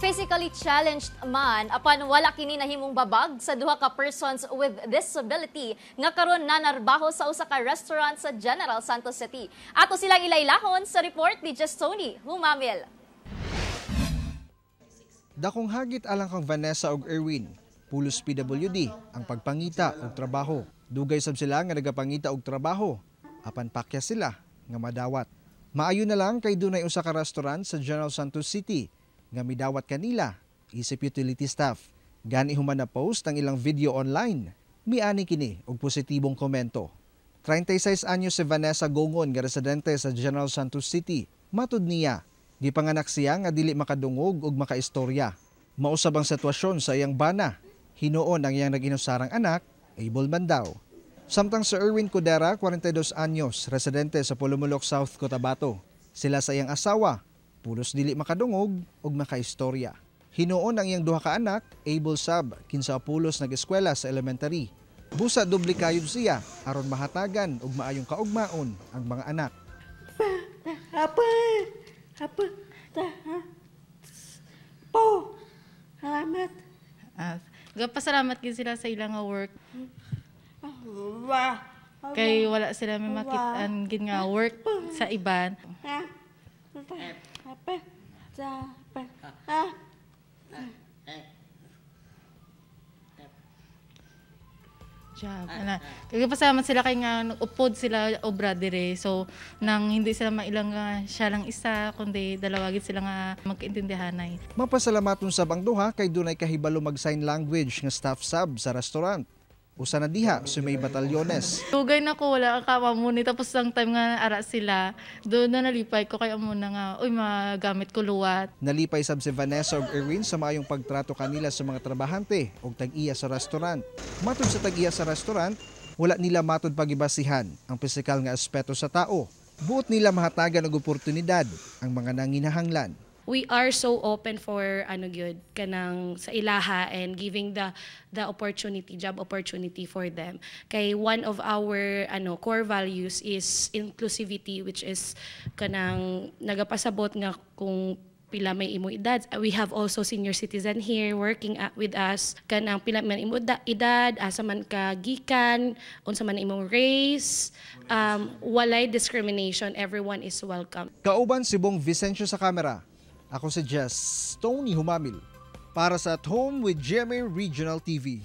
Physically challenged man apan wala kini nahimong babag sa duha ka persons with disability nga karon nanarbaho sa usa ka restaurant sa General Santos City. Ato silang ilaylahon sa report ni Justoni Humamil. Dakong hagit alang kang Vanessa ug Erwin, pulos PWD ang pagpangita og trabaho. Dugay sab sila nga nagapangita og trabaho, apan pakya sila nga madawat. Maayo na lang kay dunay usa ka restaurant sa General Santos City nga midawat kanila, isip utility staff. Gani human na post ang ilang video online, miani kini og positibong komento. 36 anyos si Vanessa Gongon nga residente sa General Santos City. Matud niya, gipanganak siya nga dili makadungog ug makaistorya. Mausab ang sitwasyon sa iyang bana. Hinuon ang iyang nag-inusarang anak, able man daw. Samtang si Erwin Codera, 42 anyos, residente sa Pulumulok South, Cotabato. Sila sa iyang asawa, pulos dili makadungog ug makaistorya. Hinuon ang iyang duha ka anak, able sab, kinsa pulos nag-eskwela sa elementary. Busa doble kayod siya aron mahatagan ug maayong kaugmaon ang mga anak. Salamat. Pasalamat gid sila sa ilang work. Kay wala sila may makitaan gid nga work sa iban. Job. Kaya pasalamat sila kay nga upod sila obra dire. So nang hindi sila mailang siya lang isa kundi dalawa gid sila nga magkaintindihanay. Mapasalamaton sab ang duha kay dunay kahibalo mag sign language nga staff sab sa restaurant. Usa na diha sa may batalyones. Tugay na ko wala ka mamuni tapos ang time nga ara sila doon na nalipay ko kay amo na nga uy magamit ko luwat. Nalipay sab si Vanessa ug Erwin sa maayong pagtrato kanila sa mga trabahante ug tag-iya sa restaurant. Matud sa tag-iya sa restaurant, wala nila matud pagibasihan ang pisikal nga aspeto sa tao. Buot nila mahatagan og oportunidad ang mga nanginahanglan. We are so open for kanang sa ilaha and giving the opportunity, job opportunity for them. Kay one of our core values is inclusivity, which is kanang nagapasabot nga kung pila may imo edad. We have also senior citizen here working with us. Kanang pila man imo edad, asa man ka gikan, unsa man imong race, walay discrimination, everyone is welcome. Kauban si Bong Vicencio sa kamera. Ako si Justoni Humamil para sa At Home with GMA Regional TV.